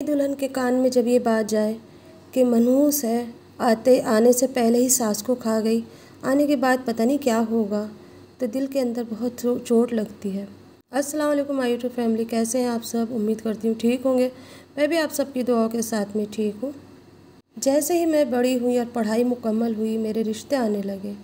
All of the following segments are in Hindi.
दुल्हन के कान में जब ये बात जाए कि मनहूस है, आने से पहले ही सास को खा गई, आने के बाद पता नहीं क्या होगा, तो दिल के अंदर बहुत चोट लगती है। अस्सलाम वालेकुम माय यूट्यूब फैमिली, कैसे हैं आप सब? उम्मीद करती हूँ ठीक होंगे। मैं भी आप सबकी दुआओं के साथ में ठीक हूँ। जैसे ही मैं बड़ी हुई और पढ़ाई मुकम्मल हुई, मेरे रिश्ते आने लगे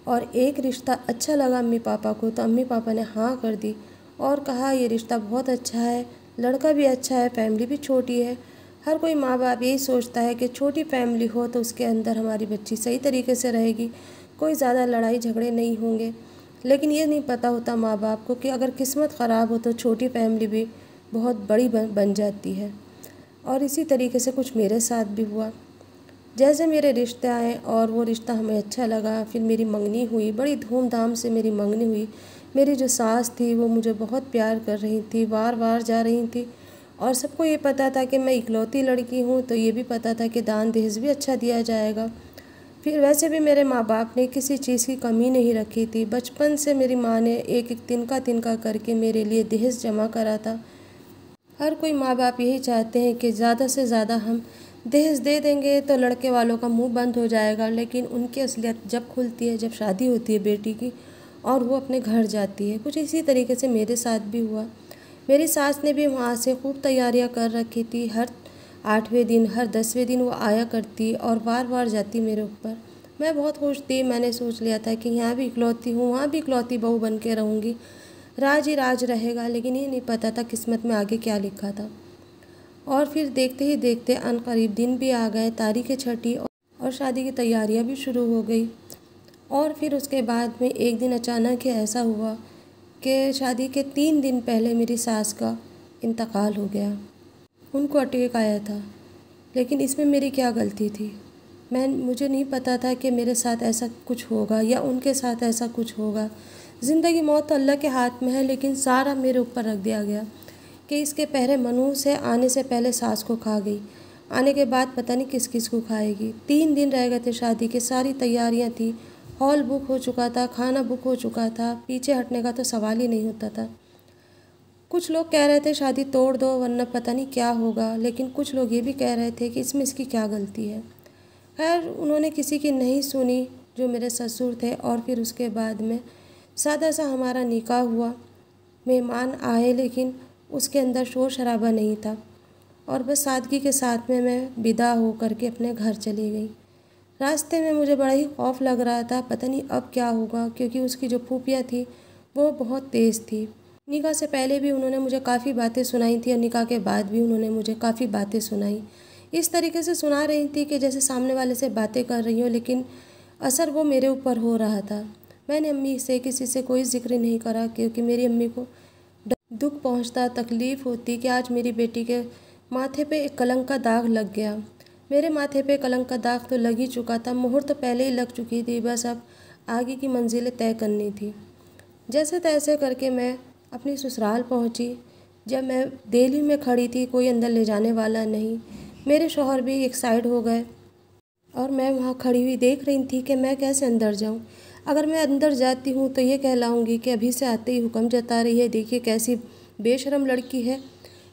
और एक रिश्ता अच्छा लगा अम्मी पापा को, तो अम्मी पापा ने हाँ कर दी और कहा ये रिश्ता बहुत अच्छा है, लड़का भी अच्छा है, फैमिली भी छोटी है। हर कोई माँ बाप यही सोचता है कि छोटी फैमिली हो तो उसके अंदर हमारी बच्ची सही तरीके से रहेगी, कोई ज़्यादा लड़ाई झगड़े नहीं होंगे। लेकिन ये नहीं पता होता माँ बाप को कि अगर किस्मत ख़राब हो तो छोटी फैमिली भी बहुत बड़ी बन जाती है। और इसी तरीके से कुछ मेरे साथ भी हुआ। जैसे मेरे रिश्ते आए और वो रिश्ता हमें अच्छा लगा, फिर मेरी मंगनी हुई, बड़ी धूमधाम से मेरी मंगनी हुई। मेरी जो सास थी वो मुझे बहुत प्यार कर रही थी, बार बार जा रही थी और सबको ये पता था कि मैं इकलौती लड़की हूँ, तो ये भी पता था कि दान दहेज भी अच्छा दिया जाएगा। फिर वैसे भी मेरे माँ बाप ने किसी चीज़ की कमी नहीं रखी थी। बचपन से मेरी माँ ने एक एक तिनका करके मेरे लिए दहेज जमा करा था। हर कोई माँ बाप यही चाहते हैं कि ज़्यादा से ज़्यादा हम दहेज दे देंगे तो लड़के वालों का मुंह बंद हो जाएगा, लेकिन उनकी असलियत जब खुलती है, जब शादी होती है बेटी की और वो अपने घर जाती है। कुछ इसी तरीके से मेरे साथ भी हुआ। मेरी सास ने भी वहाँ से खूब तैयारियाँ कर रखी थी। हर 8वें दिन, हर 10वें दिन वो आया करती और बार बार जाती मेरे ऊपर। मैं बहुत खुश थी। मैंने सोच लिया था कि यहाँ भी इकलौती हूँ, वहाँ भी इकलौती बहू बन के रहूँगी, राज ही राज रहेगा। लेकिन ये नहीं पता था किस्मत में आगे क्या लिखा था। और फिर देखते ही देखते अनकरीब दिन भी आ गए, तारीख छठी, और शादी की तैयारियां भी शुरू हो गई। और फिर उसके बाद में एक दिन अचानक ही ऐसा हुआ कि शादी के 3 दिन पहले मेरी सास का इंतकाल हो गया। उनको अटैक आया था। लेकिन इसमें मेरी क्या गलती थी? मुझे नहीं पता था कि मेरे साथ ऐसा कुछ होगा या उनके साथ ऐसा कुछ होगा। ज़िंदगी मौत तो अल्लाह के हाथ में है, लेकिन सारा मेरे ऊपर रख दिया गया कि इसके पहले मनहूस है, आने से पहले सास को खा गई, आने के बाद पता नहीं किस किस को खाएगी। 3 दिन रह गए थे शादी के, सारी तैयारियां थी, हॉल बुक हो चुका था, खाना बुक हो चुका था, पीछे हटने का तो सवाल ही नहीं होता था। कुछ लोग कह रहे थे शादी तोड़ दो वरना पता नहीं क्या होगा, लेकिन कुछ लोग ये भी कह रहे थे कि इसमें इसकी क्या गलती है। खैर उन्होंने किसी की नहीं सुनी, जो मेरे ससुर थे। और फिर उसके बाद में सादा सा हमारा निकाह हुआ। मेहमान आए, लेकिन उसके अंदर शोर शराबा नहीं था और बस सादगी के साथ में मैं विदा हो करके अपने घर चली गई। रास्ते में मुझे बड़ा ही खौफ लग रहा था, पता नहीं अब क्या होगा, क्योंकि उसकी जो फूफिया थी वो बहुत तेज़ थी। निकाह से पहले भी उन्होंने मुझे काफ़ी बातें सुनाई थी और निकाह के बाद भी उन्होंने मुझे काफ़ी बातें सुनाई। इस तरीके से सुना रही थी कि जैसे सामने वाले से बातें कर रही हूँ, लेकिन असर वो मेरे ऊपर हो रहा था। मैंने अम्मी से किसी से कोई जिक्र नहीं करा, क्योंकि मेरी अम्मी को दुख पहुंचता, तकलीफ़ होती कि आज मेरी बेटी के माथे पे एक कलंक का दाग लग गया। मेरे माथे पे कलंक का दाग तो लग ही चुका था, मोहर तो पहले ही लग चुकी थी, बस अब आगे की मंजिलें तय करनी थी। जैसे तैसे करके मैं अपनी ससुराल पहुंची। जब मैं देली में खड़ी थी, कोई अंदर ले जाने वाला नहीं, मेरे शौहर भी एक साइड हो गए और मैं वहाँ खड़ी हुई देख रही थी कि मैं कैसे अंदर जाऊँ। अगर मैं अंदर जाती हूँ तो ये कहलाऊँगी कि अभी से आते ही हुक्म जता रही है, देखिए कैसी बेशरम लड़की है,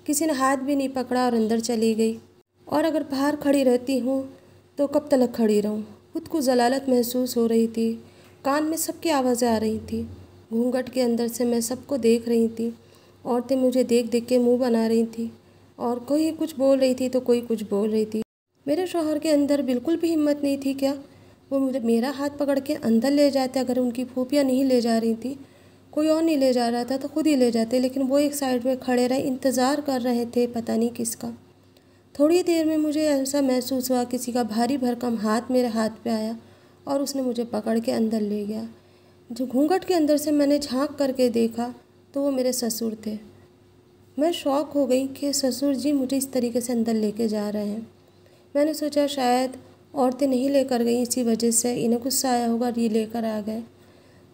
किसी ने हाथ भी नहीं पकड़ा और अंदर चली गई। और अगर बाहर खड़ी रहती हूँ तो कब तक खड़ी रहूँ। खुद को ज़लालत महसूस हो रही थी। कान में सबकी आवाज़ें आ रही थी। घूंघट के अंदर से मैं सबको देख रही थी। औरतें मुझे देख देख के मुँह बना रही थी और कोई कुछ बोल रही थी तो कोई कुछ बोल रही थी। मेरे शौहर के अंदर बिल्कुल भी हिम्मत नहीं थी क्या वो मुझे मेरा हाथ पकड़ के अंदर ले जाते। अगर उनकी फूफियाँ नहीं ले जा रही थी, कोई और नहीं ले जा रहा था, तो खुद ही ले जाते, लेकिन वो एक साइड में खड़े रहे, इंतज़ार कर रहे थे पता नहीं किसका। थोड़ी देर में मुझे ऐसा महसूस हुआ किसी का भारी भरकम हाथ मेरे हाथ पे आया और उसने मुझे पकड़ के अंदर ले गया। जो घूंघट के अंदर से मैंने झांक करके देखा तो वो मेरे ससुर थे। मैं शॉक हो गई कि ससुर जी मुझे इस तरीके से अंदर लेके जा रहे हैं। मैंने सोचा शायद औरतें नहीं लेकर गई, इसी वजह से इन्हें गुस्सा आया होगा, ये लेकर आ गए।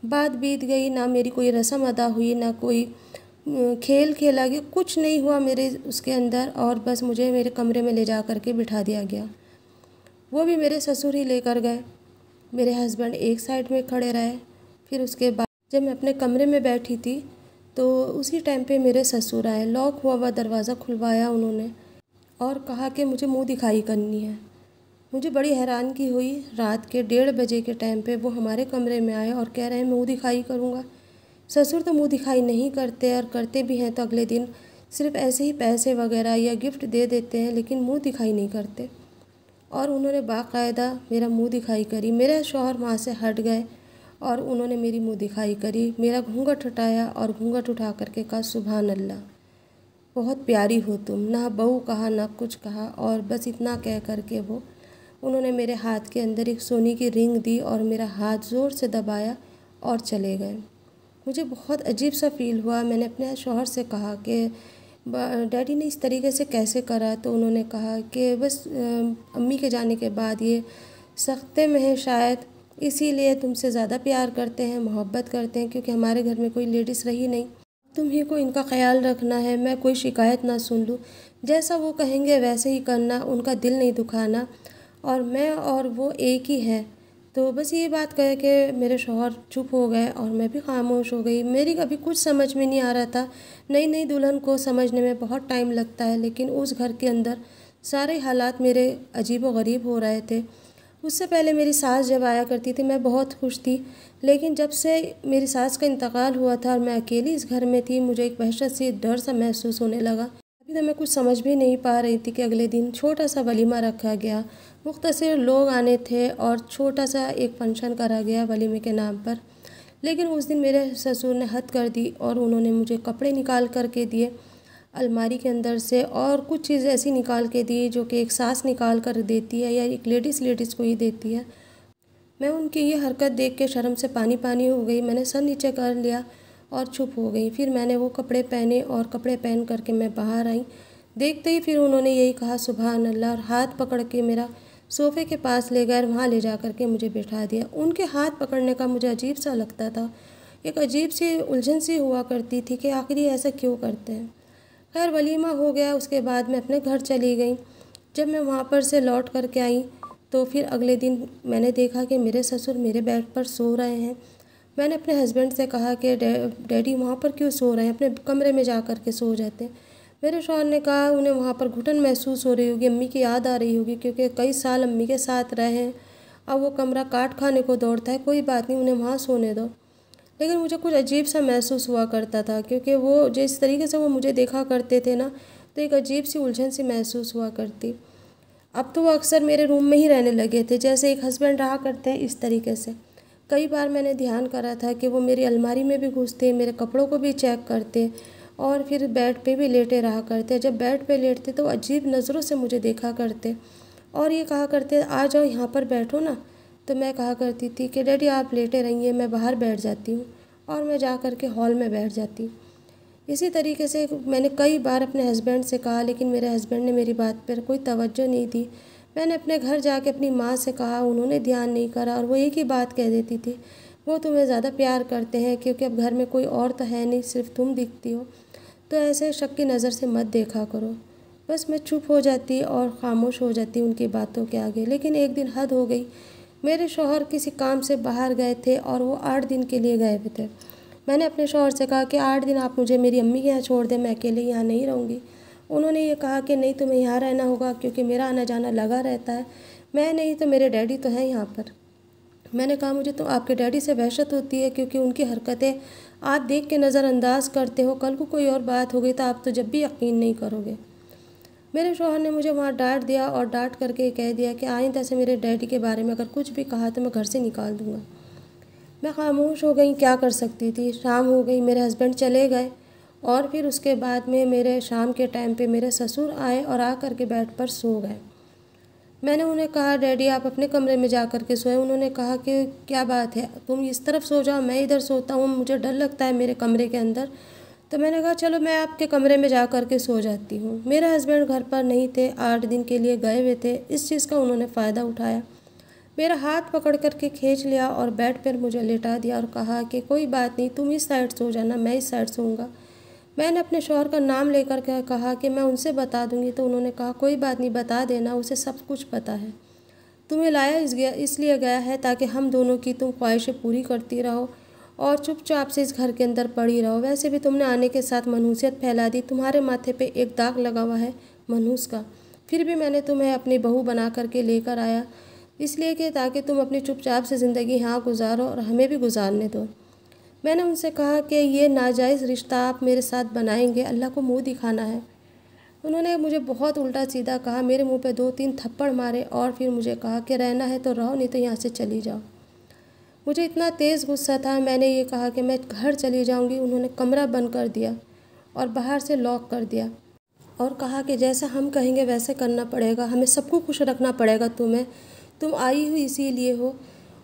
बात बीत गई, ना मेरी कोई रस्म अदा हुई, ना कोई खेल खेला गया, कुछ नहीं हुआ मेरे उसके अंदर। और बस मुझे मेरे कमरे में ले जा कर के बिठा दिया गया। वो भी मेरे ससुर ही लेकर गए। मेरे हस्बैंड एक साइड में खड़े रहे। फिर उसके बाद जब मैं अपने कमरे में बैठी थी तो उसी टाइम पे मेरे ससुर आए। लॉक हुआ दरवाज़ा खुलवाया उन्होंने और कहा कि मुझे मुंह दिखाई करनी है। मुझे बड़ी हैरानगी हुई। रात के 1:30 बजे के टाइम पे वो हमारे कमरे में आए और कह रहे हैं मुंह दिखाई करूँगा। ससुर तो मुंह दिखाई नहीं करते, और करते भी हैं तो अगले दिन सिर्फ ऐसे ही पैसे वगैरह या गिफ्ट दे देते हैं, लेकिन मुंह दिखाई नहीं करते। और उन्होंने बाकायदा मेरा मुंह दिखाई करी। मेरे शौहर वहाँ से हट गए और उन्होंने मेरी मुंह दिखाई करी, मेरा घूंघट उठाया और घूंघट उठा करके कहा, सुभान अल्लाह, बहुत प्यारी हो तुम। ना बहू कहा ना कुछ कहा, और बस इतना कह करके उन्होंने मेरे हाथ के अंदर एक सोने की रिंग दी और मेरा हाथ ज़ोर से दबाया और चले गए। मुझे बहुत अजीब सा फ़ील हुआ। मैंने अपने शौहर से कहा कि डैडी ने इस तरीके से कैसे करा, तो उन्होंने कहा कि बस अम्मी के जाने के बाद ये सख्ते में है शायद, इसीलिए तुमसे ज़्यादा प्यार करते हैं, मोहब्बत करते हैं, क्योंकि हमारे घर में कोई लेडीज़ रही नहीं। तुम्ही को इनका ख्याल रखना है, मैं कोई शिकायत ना सुन लूँ, जैसा वो कहेंगे वैसे ही करना, उनका दिल नहीं दुखाना, और मैं और वो एक ही है। तो बस ये बात कह के मेरे शौहर चुप हो गए और मैं भी खामोश हो गई। मेरी कभी कुछ समझ में नहीं आ रहा था। नई नई दुल्हन को समझने में बहुत टाइम लगता है, लेकिन उस घर के अंदर सारे हालात मेरे अजीब व गरीब हो रहे थे। उससे पहले मेरी सास जब आया करती थी मैं बहुत खुश थी, लेकिन जब से मेरी सास का इंतकाल हुआ था और मैं अकेली इस घर में थी, मुझे एक वहशत सी डर सा महसूस होने लगा। अभी तो मैं कुछ समझ भी नहीं पा रही थी कि अगले दिन छोटा सा वलीमा रखा गया, मुख्तसर लोग आने थे और छोटा सा एक फंक्शन करा गया वलीमे के नाम पर। लेकिन उस दिन मेरे ससुर ने हद कर दी और उन्होंने मुझे कपड़े निकाल कर के दिए अलमारी के अंदर से, और कुछ चीज़ ऐसी निकाल के दी जो कि एक सास निकाल कर देती है या एक लेडीज़ को ही देती है। मैं उनकी ये हरकत देख के शर्म से पानी पानी हो गई। मैंने सर नीचे कर लिया और चुप हो गई। फिर मैंने वो कपड़े पहने और कपड़े पहन करके मैं बाहर आई। देखते ही फिर उन्होंने यही कहा, सुभान अल्लाह, और हाथ पकड़ के मेरा सोफ़े के पास ले गए, वहाँ ले जा कर के मुझे बिठा दिया। उनके हाथ पकड़ने का मुझे अजीब सा लगता था, एक अजीब सी उलझन सी हुआ करती थी कि आखिर ये ऐसा क्यों करते हैं। खैर वलीमा हो गया, उसके बाद मैं अपने घर चली गई। जब मैं वहाँ पर से लौट कर के आई तो फिर अगले दिन मैंने देखा कि मेरे ससुर मेरे बेड पर सो रहे हैं। मैंने अपने हस्बैंड से कहा कि डैडी वहाँ पर क्यों सो रहे हैं, अपने कमरे में जा कर के सो जाते हैं। मेरे शौहर ने कहा उन्हें वहाँ पर घुटन महसूस हो रही होगी, अम्मी की याद आ रही होगी, क्योंकि कई साल अम्मी के साथ रहे हैं। अब वो कमरा काट खाने को दौड़ता है, कोई बात नहीं, उन्हें वहाँ सोने दो। लेकिन मुझे कुछ अजीब सा महसूस हुआ करता था, क्योंकि वो जिस तरीके से वो मुझे देखा करते थे ना, तो एक अजीब सी उलझन सी महसूस हुआ करती। अब तो वो अक्सर मेरे रूम में ही रहने लगे थे, जैसे एक हस्बैंड रहा करते हैं इस तरीके से। कई बार मैंने ध्यान करा था कि वो मेरी अलमारी में भी घुसते, मेरे कपड़ों को भी चेक करते और फिर बेड पे भी लेटे रहा करते। जब बेड पे लेटते तो अजीब नज़रों से मुझे देखा करते और ये कहा करते, आ जाओ यहाँ पर बैठो ना। तो मैं कहा करती थी कि डैडी आप लेटे रहिए, मैं बाहर बैठ जाती हूँ, और मैं जा कर के हॉल में बैठ जाती। इसी तरीके से मैंने कई बार अपने हस्बैंड से कहा, लेकिन मेरे हस्बैंड ने मेरी बात पर कोई तवज्जो नहीं दी। मैंने अपने घर जाके अपनी माँ से कहा, उन्होंने ध्यान नहीं करा, और वो एक ही बात कह देती थी, वो तुम्हें ज़्यादा प्यार करते हैं क्योंकि अब घर में कोई और तो है नहीं, सिर्फ तुम दिखती हो, तो ऐसे शक की नज़र से मत देखा करो। बस मैं चुप हो जाती और ख़ामोश हो जाती उनकी बातों के आगे। लेकिन एक दिन हद हो गई। मेरे शौहर किसी काम से बाहर गए थे और वो 8 दिन के लिए गए हुए थे। मैंने अपने शौहर से कहा कि 8 दिन आप मुझे मेरी अम्मी के यहाँ छोड़ दें, मैं अकेले यहाँ नहीं रहूँगी। उन्होंने ये कहा कि नहीं, तुम्हें यहाँ रहना होगा क्योंकि मेरा आना जाना लगा रहता है, मैं नहीं तो मेरे डैडी तो हैं यहाँ पर। मैंने कहा मुझे तो आपके डैडी से वहशत होती है, क्योंकि उनकी हरकतें आप देख के नज़रअंदाज करते हो, कल को कोई और बात हो गई तो आप तो जब भी यकीन नहीं करोगे। मेरे शौहर ने मुझे वहाँ डांट दिया और डांट करके कह दिया कि आइंदा से मेरे डैडी के बारे में अगर कुछ भी कहा तो मैं घर से निकाल दूँगा। मैं खामोश हो गई, क्या कर सकती थी। शाम हो गई, मेरे हस्बैंड चले गए और फिर उसके बाद में मेरे शाम के टाइम पे मेरे ससुर आए और आ कर के बेड पर सो गए। मैंने उन्हें कहा, डैडी आप अपने कमरे में जा कर के सोए। उन्होंने कहा कि क्या बात है, तुम इस तरफ सो जाओ, मैं इधर सोता हूँ, मुझे डर लगता है मेरे कमरे के अंदर। तो मैंने कहा चलो मैं आपके कमरे में जा कर के सो जाती हूँ। मेरे हस्बैंड घर पर नहीं थे, 8 दिन के लिए गए हुए थे। इस चीज़ का उन्होंने फ़ायदा उठाया, मेरा हाथ पकड़ कर के खींच लिया और बेड पर मुझे लेटा दिया और कहा कि कोई बात नहीं, तुम इस साइड सो जाना, मैं इस साइड सोऊंगा। मैंने अपने शौहर का नाम लेकर के कहा कि मैं उनसे बता दूंगी, तो उन्होंने कहा कोई बात नहीं, बता देना, उसे सब कुछ पता है। तुम्हें लाया इसलिए गया है ताकि हम दोनों की तुम ख्वाहिशें पूरी करती रहो और चुपचाप से इस घर के अंदर पड़ी रहो। वैसे भी तुमने आने के साथ मनहूसियत फैला दी, तुम्हारे माथे पे एक दाग लगा हुआ है मनहूस का। फिर भी मैंने तुम्हें अपनी बहू बना करके लेकर आया, इसलिए कि ताकि तुम अपनी चुपचाप से ज़िंदगी यहाँ गुजारो और हमें भी गुजारने दो। मैंने उनसे कहा कि ये नाजायज़ रिश्ता आप मेरे साथ बनाएंगे, अल्लाह को मुँह दिखाना है। उन्होंने मुझे बहुत उल्टा सीधा कहा, मेरे मुंह पे 2-3 थप्पड़ मारे और फिर मुझे कहा कि रहना है तो रहो, नहीं तो यहाँ से चली जाओ। मुझे इतना तेज़ गुस्सा था, मैंने ये कहा कि मैं घर चली जाऊँगी। उन्होंने कमरा बंद कर दिया और बाहर से लॉक कर दिया और कहा कि जैसा हम कहेंगे वैसे करना पड़ेगा, हमें सबको खुश रखना पड़ेगा तुम्हें, तुम आई हो इसीलिए हो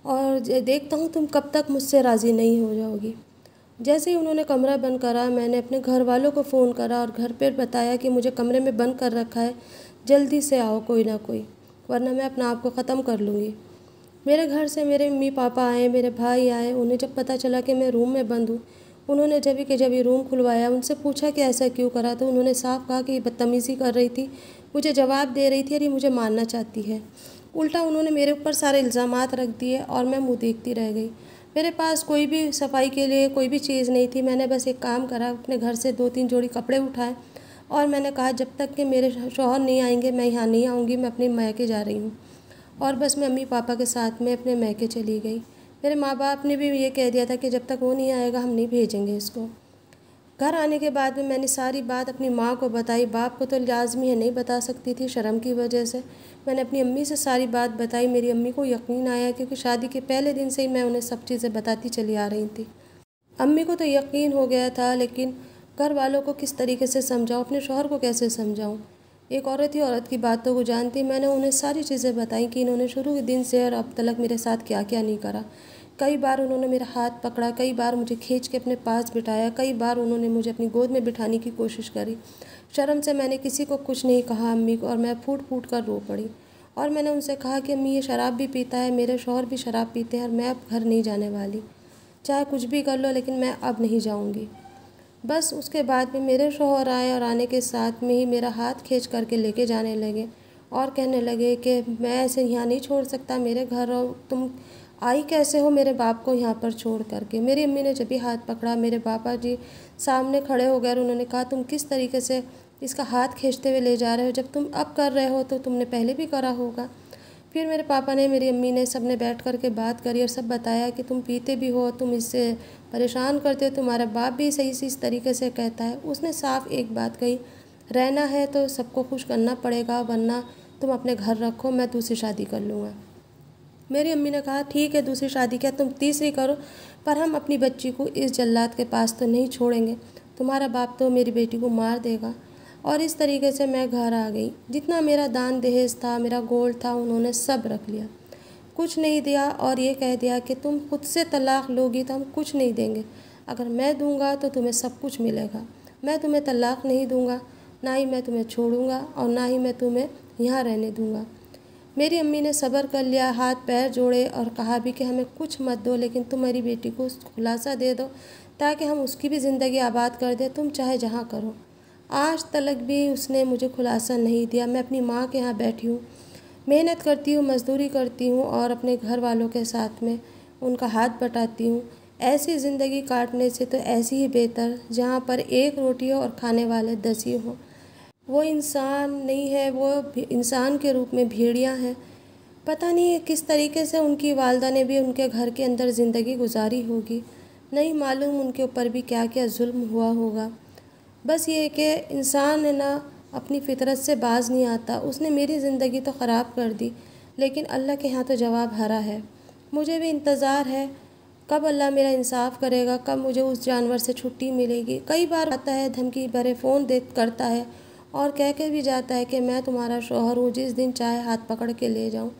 और देखता हूँ तुम कब तक मुझसे राज़ी नहीं हो जाओगी। जैसे ही उन्होंने कमरा बंद करा, मैंने अपने घर वालों को फ़ोन करा और घर पर बताया कि मुझे कमरे में बंद कर रखा है, जल्दी से आओ कोई ना कोई, वरना मैं अपना आप को ख़त्म कर लूँगी। मेरे घर से मेरे मम्मी पापा आए, मेरे भाई आए। उन्हें जब पता चला कि मैं रूम में बंद हूँ, उन्होंने जब ही रूम खुलवाया, उनसे पूछा कि ऐसा क्यों करा, तो उन्होंने साफ कहा कि बदतमीज़ी कर रही थी, मुझे जवाब दे रही थी और ये मुझे मारना चाहती है। उल्टा उन्होंने मेरे ऊपर सारे इल्ज़ामात रख दिए और मैं मुँह देखती रह गई। मेरे पास कोई भी सफाई के लिए कोई भी चीज़ नहीं थी। मैंने बस एक काम करा, अपने घर से 2-3 जोड़ी कपड़े उठाए और मैंने कहा जब तक कि मेरे शौहर नहीं आएंगे मैं यहाँ नहीं आऊँगी, मैं अपने मायके जा रही हूँ। और बस मैं मम्मी पापा के साथ में अपने मायके चली गई। मेरे माँ बाप ने भी ये कह दिया था कि जब तक वो नहीं आएगा हम नहीं भेजेंगे इसको। घर आने के बाद में मैंने सारी बात अपनी माँ को बताई। बाप को तो लाजमी है, नहीं बता सकती थी शर्म की वजह से। मैंने अपनी अम्मी से सारी बात बताई। मेरी अम्मी को यकीन आया, क्योंकि शादी के पहले दिन से ही मैं उन्हें सब चीज़ें बताती चली आ रही थी। अम्मी को तो यकीन हो गया था, लेकिन घर वालों को किस तरीके से समझाऊँ, अपने शौहर को कैसे समझाऊँ। एक औरत ही औरत की बातों को जानती। मैंने उन्हें सारी चीज़ें बताई कि इन्होंने शुरू के दिन से और अब तक मेरे साथ क्या क्या नहीं करा। कई बार उन्होंने मेरा हाथ पकड़ा, कई बार मुझे खींच के अपने पास बिठाया, कई बार उन्होंने मुझे अपनी गोद में बिठाने की कोशिश करी। शर्म से मैंने किसी को कुछ नहीं कहा अम्मी को, और मैं फूट फूट कर रो पड़ी। और मैंने उनसे कहा कि अम्मी ये शराब भी पीता है, मेरे शौहर भी शराब पीते हैं और मैं अब घर नहीं जाने वाली, चाहे कुछ भी कर लो लेकिन मैं अब नहीं जाऊँगी। बस उसके बाद में मेरे शौहर आए और आने के साथ में ही मेरा हाथ खींच करके लेके जाने लगे और कहने लगे कि मैं ऐसे यहाँ नहीं छोड़ सकता, मेरे घर रहो, तुम आई कैसे हो मेरे बाप को यहाँ पर छोड़ करके। मेरी अम्मी ने जब भी हाथ पकड़ा, मेरे पापा जी सामने खड़े हो गए और उन्होंने कहा तुम किस तरीके से इसका हाथ खींचते हुए ले जा रहे हो, जब तुम अब कर रहे हो तो तुमने पहले भी करा होगा। फिर मेरे पापा ने, मेरी अम्मी ने, सब ने बैठ कर के बात करी और सब बताया कि तुम पीते भी हो, तुम इससे परेशान करते हो, तुम्हारा बाप भी सही से इस तरीके से कहता है। उसने साफ एक बात कही, रहना है तो सबको खुश करना पड़ेगा, वरना तुम अपने घर रखो, मैं दूसरी शादी कर लूँगा। मेरी अम्मी ने कहा ठीक है, दूसरी शादी क्या तुम तीसरी करो, पर हम अपनी बच्ची को इस जल्लाद के पास तो नहीं छोड़ेंगे, तुम्हारा बाप तो मेरी बेटी को मार देगा। और इस तरीके से मैं घर आ गई। जितना मेरा दान दहेज था, मेरा गोल्ड था, उन्होंने सब रख लिया, कुछ नहीं दिया और ये कह दिया कि तुम खुद से तलाक़ लोगी तो हम कुछ नहीं देंगे, अगर मैं दूंगा तो तुम्हें सब कुछ मिलेगा। मैं तुम्हें तलाक़ नहीं दूंगा, ना ही मैं तुम्हें छोड़ूंगा और ना ही मैं तुम्हें यहाँ रहने दूंगा। मेरी अम्मी ने सब्र कर लिया, हाथ पैर जोड़े और कहा भी कि हमें कुछ मत दो, लेकिन तुम्हारी बेटी को खुलासा दे दो ताकि हम उसकी भी ज़िंदगी आबाद कर दें, तुम चाहे जहाँ करो। आज तक भी उसने मुझे खुलासा नहीं दिया। मैं अपनी माँ के यहाँ बैठी हूँ, मेहनत करती हूँ, मज़दूरी करती हूँ और अपने घर वालों के साथ में उनका हाथ बटाती हूँ। ऐसी ज़िंदगी काटने से तो ऐसी ही बेहतर जहाँ पर एक रोटी हो और खाने वाले 10 ही हो। वो इंसान नहीं है, वो इंसान के रूप में भेड़िया हैं। पता नहीं किस तरीके से उनकी वालदा ने भी उनके घर के अंदर ज़िंदगी गुजारी होगी, नहीं मालूम उनके ऊपर भी क्या क्या जुल्म हुआ होगा। बस ये कि इंसान है ना, अपनी फ़ितरत से बाज नहीं आता। उसने मेरी ज़िंदगी तो ख़राब कर दी, लेकिन अल्लाह के यहाँ तो जवाब हरा है। मुझे भी इंतज़ार है कब अल्लाह मेरा इंसाफ़ करेगा, कब मुझे उस जानवर से छुट्टी मिलेगी। कई बार आता है, धमकी भरे फ़ोन दे करता है और कह के भी जाता है कि मैं तुम्हारा शौहर हूँ, जिस दिन चाहे हाथ पकड़ के ले जाऊँ।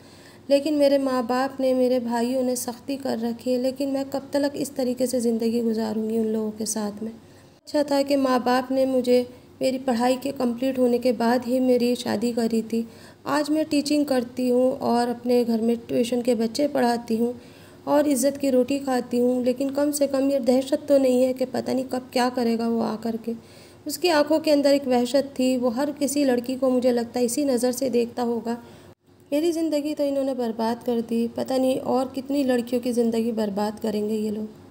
लेकिन मेरे माँ बाप ने, मेरे भाइयों ने सख्ती कर रखी है, लेकिन मैं कब तक इस तरीके से ज़िंदगी गुजारूँगी उन लोगों के साथ में। अच्छा था कि माँ बाप ने मुझे मेरी पढ़ाई के कंप्लीट होने के बाद ही मेरी शादी करी थी। आज मैं टीचिंग करती हूँ और अपने घर में ट्यूशन के बच्चे पढ़ाती हूँ और इज़्ज़त की रोटी खाती हूँ, लेकिन कम से कम ये दहशत तो नहीं है कि पता नहीं कब क्या करेगा वो आ कर के। उसकी आंखों के अंदर एक वहशत थी, वो हर किसी लड़की को मुझे लगता है इसी नज़र से देखता होगा। मेरी ज़िंदगी तो इन्होंने बर्बाद कर दी, पता नहीं और कितनी लड़कियों की ज़िंदगी बर्बाद करेंगे ये लोग।